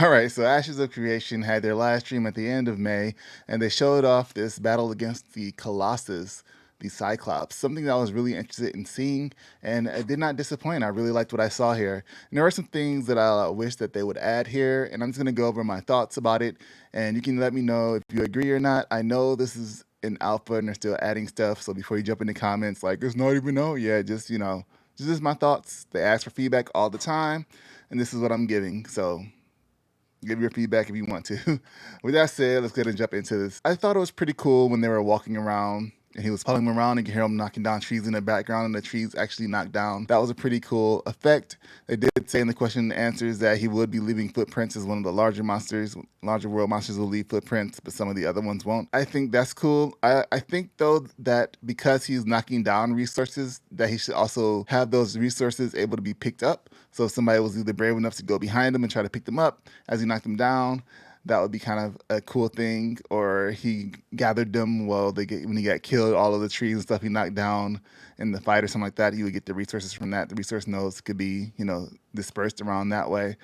All right, so Ashes of Creation had their live stream at the end of May, and they showed off this battle against the Colossus, the Cyclops, something that I was really interested in seeing, and it did not disappoint. I really liked what I saw here. And there are some things that I wish that they would add here, and I'm just going to go over my thoughts about it, and you can let me know if you agree or not. I know this is in alpha, and they're still adding stuff, so before you jump in the comments, like, it's not even out yet, just, this is my thoughts. They ask for feedback all the time, and this is what I'm giving, so give your feedback if you want to. With that said, let's go ahead and jump into this. I thought it was pretty cool when they were walking around and he was following them around and you can hear him knocking down trees in the background and the trees actually knocked down. That was a pretty cool effect. They did say in the question and answers that he would be leaving footprints as one of the larger monsters. Larger world monsters will leave footprints, but some of the other ones won't. I think that's cool. I think though that because he's knocking down resources, that he should also have those resources able to be picked up. So if somebody was either brave enough to go behind him and try to pick them up as he knocked them down, that would be kind of a cool thing. Or he gathered them when he got killed, all of the trees and stuff he knocked down in the fight or something like that, he would get the resources from that. The resource nodes could be, dispersed around that way.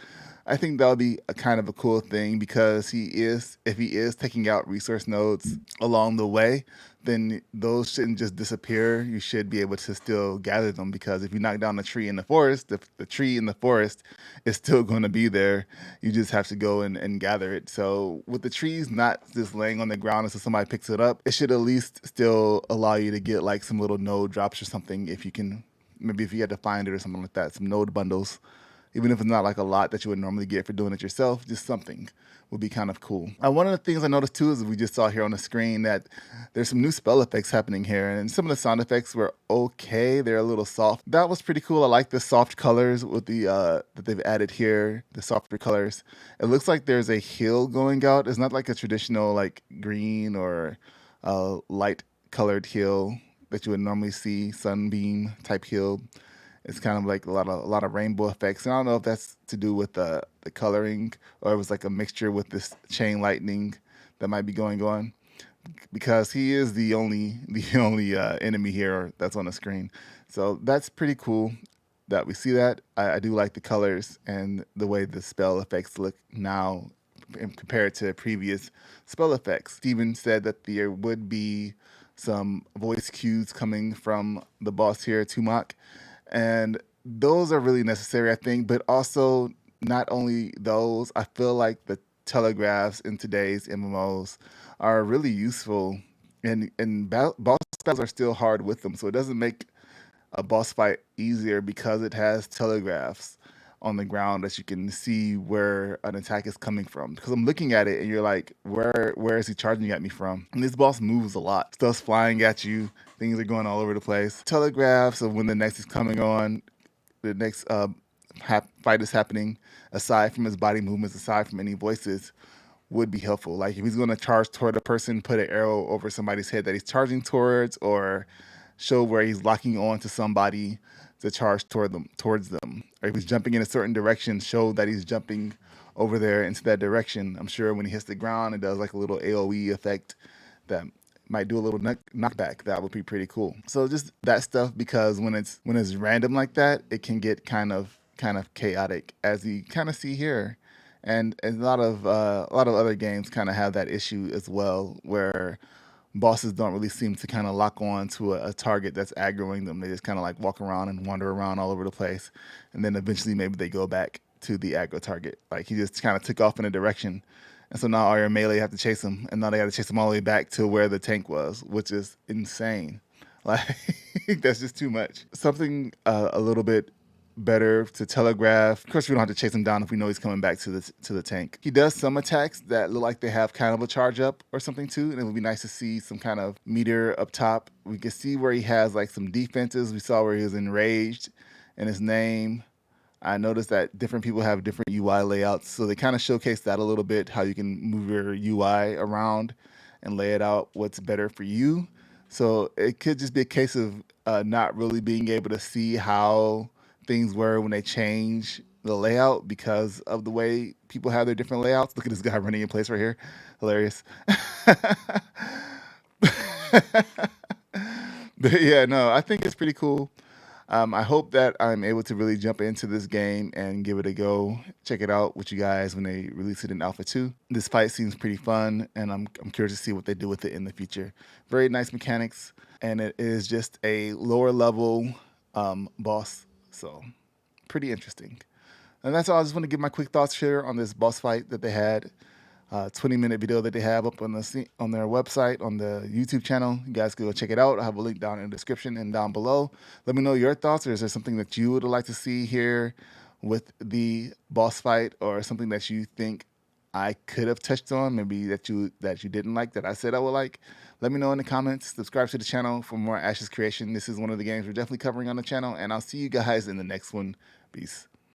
I think that would be a kind of a cool thing because if he is taking out resource nodes along the way, then those shouldn't just disappear. You should be able to still gather them because if you knock down a tree in the forest, the tree in the forest is still going to be there. You just have to go and gather it. So with the trees not just laying on the ground until somebody picks it up, it should at least still allow you to get like some little node drops or something if you can, maybe if you had to find it or something like that, some node bundles. Even if it's not like a lot that you would normally get for doing it yourself, just something would be kind of cool. One of the things I noticed too is we just saw here on the screen that there's some new spell effects happening here, and some of the sound effects were okay. They're a little soft. That was pretty cool. I like the soft colors with the that they've added here, the softer colors. It looks like there's a hill going out. It's not like a traditional like green or light colored hill that you would normally see, sunbeam type hill. It's kind of like a lot of rainbow effects. And I don't know if that's to do with the coloring or it was like a mixture with this chain lightning that might be going on because he is the only enemy here that's on the screen. So that's pretty cool that we see that. I do like the colors and the way the spell effects look now compared to previous spell effects. Steven said that there would be some voice cues coming from the boss here, Tumak, and those are really necessary, I think. But also, not only those, I feel like the telegraphs in today's MMOs are really useful, and boss battles are still hard with them. So it doesn't make a boss fight easier because it has telegraphs on the ground that you can see where an attack is coming from. Because I'm looking at it and you're like, where is he charging at me from? And this boss moves a lot. Stuff's flying at you. Things are going all over the place. Telegraphs of when the next is coming on, the next fight is happening, aside from his body movements, aside from any voices, would be helpful. Like if he's going to charge toward a person, put an arrow over somebody's head that he's charging towards, or show where he's locking on to somebody to charge towards them. Or if he's jumping in a certain direction, show that he's jumping over there into that direction. I'm sure when he hits the ground, it does like a little AoE effect that might do a little knockback. That would be pretty cool. So just that stuff, because when it's random like that, it can get kind of chaotic, as you kind of see here. And a lot of other games kind of have that issue as well, where bosses don't really seem to kind of lock on to a target that's aggroing them. They just kind of like walk around and wander around all over the place, and then eventually maybe they go back to the aggro target. Like he just kind of took off in a direction, and so now all your melee have to chase him, and now they have to chase him all the way back to where the tank was, which is insane. Like that's just too much. Something a little bit better to telegraph. Of course, we don't have to chase him down if we know he's coming back to the tank. He does some attacks that look like they have kind of a charge up or something too, and it would be nice to see some kind of meter up top. We can see where he has like some defenses. We saw where he was enraged in his name. I noticed that different people have different UI layouts, so they kind of showcase that a little bit, how you can move your UI around and lay it out what's better for you. So it could just be a case of not really being able to see how things were when they change the layout because of the way people have their different layouts. Look at this guy running in place right here. Hilarious. But yeah, no, I think it's pretty cool. I hope that I'm able to really jump into this game and give it a go. Check it out with you guys when they release it in Alpha 2. This fight seems pretty fun, and I'm curious to see what they do with it in the future. Very nice mechanics, and it is just a lower level boss, so pretty interesting. And that's all. I just want to give my quick thoughts here on this boss fight that they had. 20-minute video that they have up on on their website, on the YouTube channel. You guys can go check it out. I have a link down in the description and down below. Let me know your thoughts, or is there something that you would like to see here with the boss fight, or something that you think I could have touched on, maybe that you didn't like that I said I would like. Let me know in the comments. Subscribe to the channel for more Ash's creation. This is one of the games we're definitely covering on the channel, and I'll see you guys in the next one. Peace.